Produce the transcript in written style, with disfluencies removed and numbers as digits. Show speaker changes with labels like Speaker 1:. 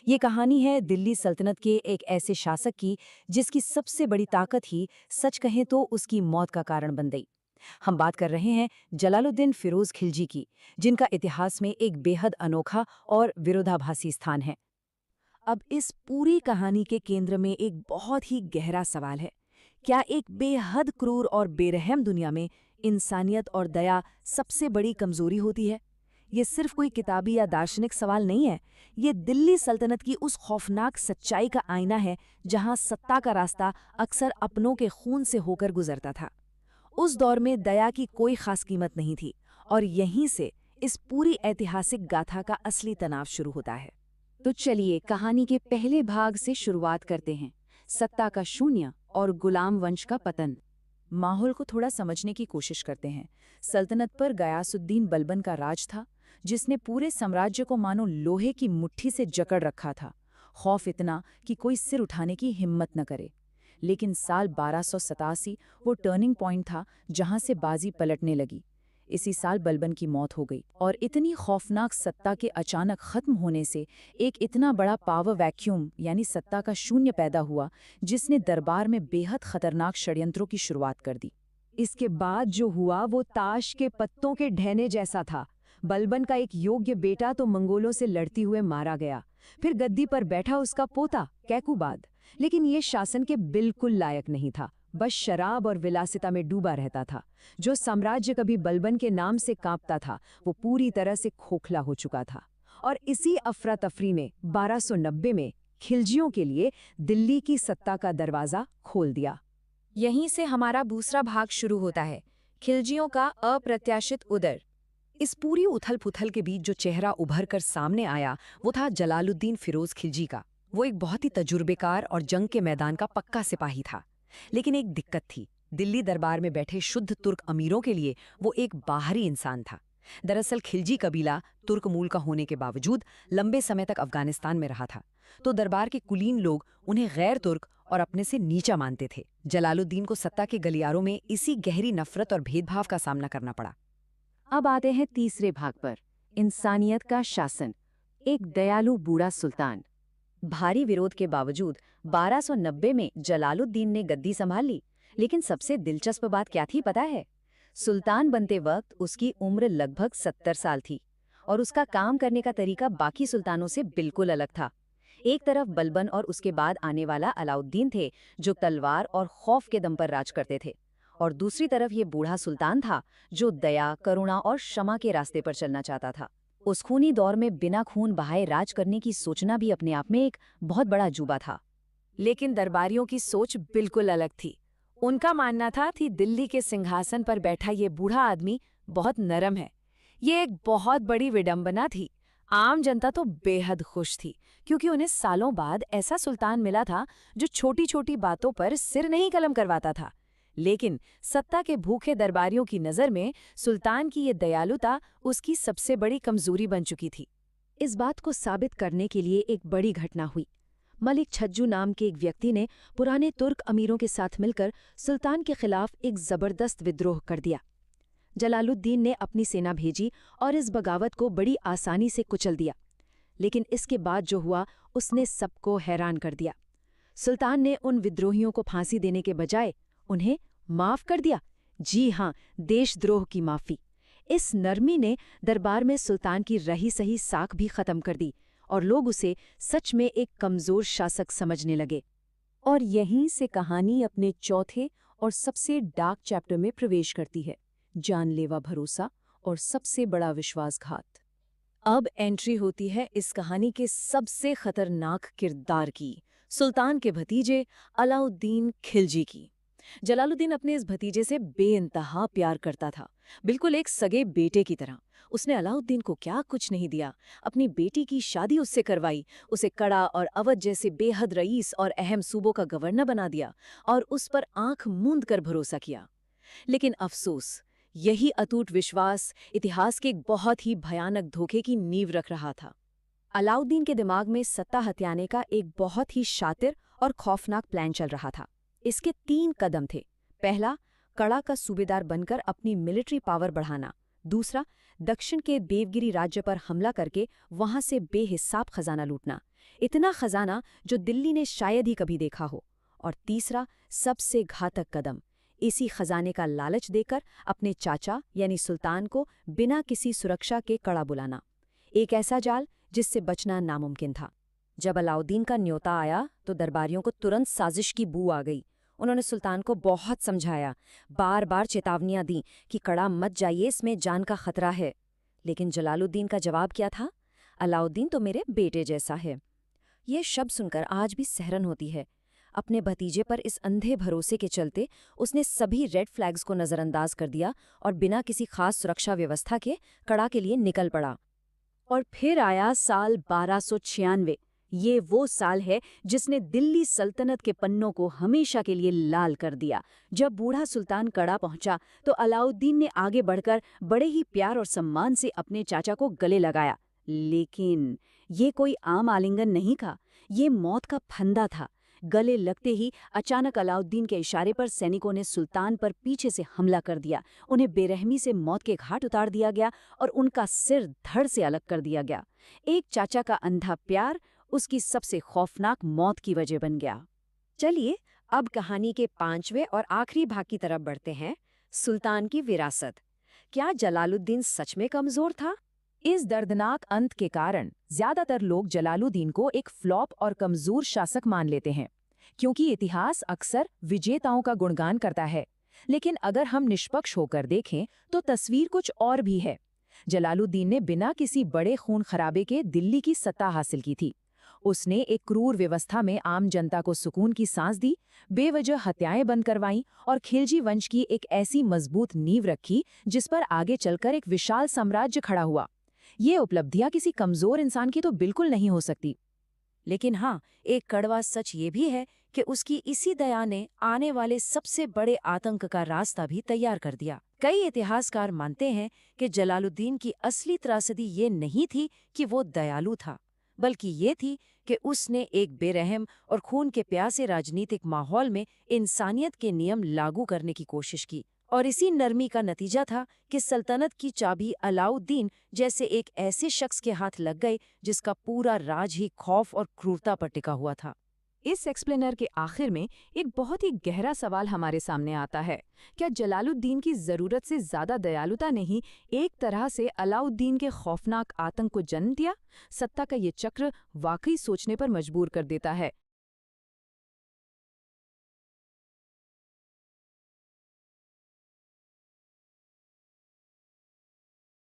Speaker 1: ये कहानी है दिल्ली सल्तनत के एक ऐसे शासक की जिसकी सबसे बड़ी ताकत ही सच कहें तो उसकी मौत का कारण बन गई। हम बात कर रहे हैं जलालुद्दीन फिरोज खिलजी की, जिनका इतिहास में एक बेहद अनोखा और विरोधाभासी स्थान है। अब इस पूरी कहानी के केंद्र में एक बहुत ही गहरा सवाल है। क्या एक बेहद क्रूर और बेरहम दुनिया में इंसानियत और दया सबसे बड़ी कमजोरी होती है? ये सिर्फ कोई किताबी या दार्शनिक सवाल नहीं है। ये दिल्ली सल्तनत की उस खौफनाक सच्चाई का आईना है जहां सत्ता का रास्ता अक्सर अपनों के खून से होकर गुजरता था। उस दौर में दया की कोई खास कीमत नहीं थी, और यहीं से इस पूरी ऐतिहासिक गाथा का असली तनाव शुरू होता है। तो चलिए कहानी के पहले भाग से शुरुआत करते हैं, सत्ता का शून्य और गुलाम वंश का पतन। माहौल को थोड़ा समझने की कोशिश करते हैं। सल्तनत पर गयासुद्दीन बलबन का राज था, जिसने पूरे साम्राज्य को मानो लोहे की मुट्ठी से जकड़ रखा था। खौफ इतना कि कोई सिर उठाने की हिम्मत न करे। लेकिन साल 1287 वो टर्निंग पॉइंट था जहां से बाजी पलटने लगी। इसी साल बलबन की मौत हो गई, और इतनी खौफनाक सत्ता के अचानक खत्म होने से एक इतना बड़ा पावर वैक्यूम यानी सत्ता का शून्य पैदा हुआ, जिसने दरबार में बेहद खतरनाक षड्यंत्रों की शुरुआत कर दी। इसके बाद जो हुआ वो ताश के पत्तों के ढहने जैसा था। बलबन का एक योग्य बेटा तो मंगोलों से लड़ती हुए मारा गया। फिर गद्दी पर बैठा उसका पोता कैकुबाद, लेकिन ये शासन के बिल्कुल लायक नहीं था। बस शराब और विलासिता में डूबा रहता था। जो साम्राज्य कभी बलबन के नाम से कांपता था, वो पूरी तरह से खोखला हो चुका था। और इसी अफरा तफरी में 1290 में खिलजियों के लिए दिल्ली की सत्ता का दरवाजा खोल दिया। यहीं से हमारा दूसरा भाग शुरू होता है, खिलजियों का अप्रत्याशित उदय। इस पूरी उथल-पुथल के बीच जो चेहरा उभर कर सामने आया, वो था जलालुद्दीन फिरोज खिलजी का। वो एक बहुत ही तजुर्बेकार और जंग के मैदान का पक्का सिपाही था। लेकिन एक दिक्कत थी, दिल्ली दरबार में बैठे शुद्ध तुर्क अमीरों के लिए वो एक बाहरी इंसान था। दरअसल खिलजी कबीला तुर्क मूल का होने के बावजूद लंबे समय तक अफगानिस्तान में रहा था, तो दरबार के कुलीन लोग उन्हें गैर तुर्क और अपने से नीचा मानते थे। जलालुद्दीन को सत्ता के गलियारों में इसी गहरी नफरत और भेदभाव का सामना करना पड़ा। अब आते हैं तीसरे भाग पर, इंसानियत का शासन, एक दयालु बूढ़ा सुल्तान। भारी विरोध के बावजूद 1290 में जलालुद्दीन ने गद्दी संभाल ली। लेकिन सबसे दिलचस्प बात क्या थी पता है? सुल्तान बनते वक्त उसकी उम्र लगभग 70 साल थी, और उसका काम करने का तरीका बाकी सुल्तानों से बिल्कुल अलग था। एक तरफ बलबन और उसके बाद आने वाला अलाउद्दीन थे, जो तलवार और खौफ के दम पर राज करते थे, और दूसरी तरफ ये बूढ़ा सुल्तान था जो दया, करुणा और क्षमा के रास्ते पर चलना चाहता था। उस खूनी दौर में बिना खून बहाए राज करने की सोचना भी अपने आप में एक बहुत बड़ा अजूबा था। लेकिन दरबारियों की सोच बिल्कुल अलग थी। उनका मानना था कि दिल्ली के सिंहासन पर बैठा ये बूढ़ा आदमी बहुत नरम है। ये एक बहुत बड़ी विडंबना थी। आम जनता तो बेहद खुश थी, क्योंकि उन्हें सालों बाद ऐसा सुल्तान मिला था जो छोटी छोटी बातों पर सिर नहीं कलम करवाता था। लेकिन सत्ता के भूखे दरबारियों की नज़र में सुल्तान की ये दयालुता उसकी सबसे बड़ी कमजोरी बन चुकी थी। इस बात को साबित करने के लिए एक बड़ी घटना हुई। मलिक छज्जू नाम के एक व्यक्ति ने पुराने तुर्क अमीरों के साथ मिलकर सुल्तान के खिलाफ एक जबरदस्त विद्रोह कर दिया। जलालुद्दीन ने अपनी सेना भेजी और इस बगावत को बड़ी आसानी से कुचल दिया। लेकिन इसके बाद जो हुआ उसने सबको हैरान कर दिया। सुल्तान ने उन विद्रोहियों को फांसी देने के बजाय उन्हें माफ कर दिया। जी हाँ, देशद्रोह की माफी। इस नरमी ने दरबार में सुल्तान की रही सही साख भी खत्म कर दी, और लोग उसे सच में एक कमजोर शासक समझने लगे। और यहीं से कहानी अपने चौथे और सबसे डार्क चैप्टर में प्रवेश करती है, जानलेवा भरोसा और सबसे बड़ा विश्वासघात। अब एंट्री होती है इस कहानी के सबसे खतरनाक किरदार की, सुल्तान के भतीजे अलाउद्दीन खिलजी की। जलालुद्दीन अपने इस भतीजे से बेइंतहा प्यार करता था, बिल्कुल एक सगे बेटे की तरह। उसने अलाउद्दीन को क्या कुछ नहीं दिया, अपनी बेटी की शादी उससे करवाई, उसे कड़ा और अवध जैसे बेहद रईस और अहम सूबों का गवर्नर बना दिया, और उस पर आंख मूंद कर भरोसा किया। लेकिन अफसोस, यही अटूट विश्वास इतिहास के एक बहुत ही भयानक धोखे की नींव रख रहा था। अलाउद्दीन के दिमाग में सत्ता हथियाने का एक बहुत ही शातिर और खौफनाक प्लान चल रहा था। इसके 3 कदम थे। पहला, कड़ा का सूबेदार बनकर अपनी मिलिट्री पावर बढ़ाना। दूसरा, दक्षिण के देवगिरी राज्य पर हमला करके वहां से बेहिसाब खजाना लूटना, इतना खजाना जो दिल्ली ने शायद ही कभी देखा हो। और तीसरा, सबसे घातक कदम, इसी खजाने का लालच देकर अपने चाचा यानी सुल्तान को बिना किसी सुरक्षा के कड़ा बुलाना। एक ऐसा जाल जिससे बचना नामुमकिन था। जब अलाउद्दीन का न्योता आया तो दरबारियों को तुरंत साजिश की बू आ गई। उन्होंने सुल्तान को बहुत समझाया, बार बार चेतावनियां दी कि कड़ा मत जाइए, इसमें जान का खतरा है। लेकिन जलालुद्दीन का जवाब क्या था? अलाउद्दीन तो मेरे बेटे जैसा है। ये शब्द सुनकर आज भी सहरन होती है। अपने भतीजे पर इस अंधे भरोसे के चलते उसने सभी रेड फ्लैग्स को नज़रअंदाज कर दिया और बिना किसी खास सुरक्षा व्यवस्था के कड़ा के लिए निकल पड़ा। और फिर आया साल 1296। ये वो साल है जिसने दिल्ली सल्तनत के पन्नों को हमेशा के लिए लाल कर दिया। जब बूढ़ा सुल्तान कड़ा पहुंचा तो अलाउद्दीन ने आगे बढ़कर बड़े ही प्यार और सम्मान से अपने चाचा को गले लगाया। लेकिन ये कोई आम आलिंगन नहीं था, ये मौत का फंदा था। गले लगते ही अचानक अलाउद्दीन के इशारे पर सैनिकों ने सुल्तान पर पीछे से हमला कर दिया। उन्हें बेरहमी से मौत के घाट उतार दिया गया और उनका सिर धड़ से अलग कर दिया गया। एक चाचा का अंधा प्यार उसकी सबसे खौफनाक मौत की वजह बन गया। चलिए अब कहानी के 5वें और आखिरी भाग की तरफ बढ़ते हैं, सुल्तान की विरासत। क्या जलालुद्दीन सच में कमजोर था? इस दर्दनाक अंत के कारण ज्यादातर लोग जलालुद्दीन को एक फ्लॉप और कमजोर शासक मान लेते हैं, क्योंकि इतिहास अक्सर विजेताओं का गुणगान करता है। लेकिन अगर हम निष्पक्ष होकर देखें तो तस्वीर कुछ और भी है। जलालुद्दीन ने बिना किसी बड़े खून खराबे के दिल्ली की सत्ता हासिल की थी। उसने एक क्रूर व्यवस्था में आम जनता को सुकून की सांस दी, बेवजह हत्याएं बंद करवाईं और खिलजी वंश की एक ऐसी मजबूत नींव रखी जिस पर आगे चलकर एक विशाल साम्राज्य खड़ा हुआ। ये उपलब्धियां किसी कमजोर इंसान की तो बिल्कुल नहीं हो सकती। लेकिन हाँ, एक कड़वा सच ये भी है कि उसकी इसी दया ने आने वाले सबसे बड़े आतंक का रास्ता भी तैयार कर दिया। कई इतिहासकार मानते हैं कि जलालुद्दीन की असली त्रासदी ये नहीं थी कि वो दयालु था, बल्कि ये थी कि उसने एक बेरहम और खून के प्यासे राजनीतिक माहौल में इंसानियत के नियम लागू करने की कोशिश की। और इसी नरमी का नतीजा था कि सल्तनत की चाबी अलाउद्दीन जैसे एक ऐसे शख्स के हाथ लग गई जिसका पूरा राज ही खौफ और क्रूरता पर टिका हुआ था। इस एक्सप्लेनर के आखिर में एक बहुत ही गहरा सवाल हमारे सामने आता है। क्या जलालुद्दीन की जरूरत से ज्यादा दयालुता ने ही एक तरह से अलाउद्दीन के खौफनाक आतंक को जन्म दिया? सत्ता का ये चक्र वाकई सोचने पर मजबूर कर देता है।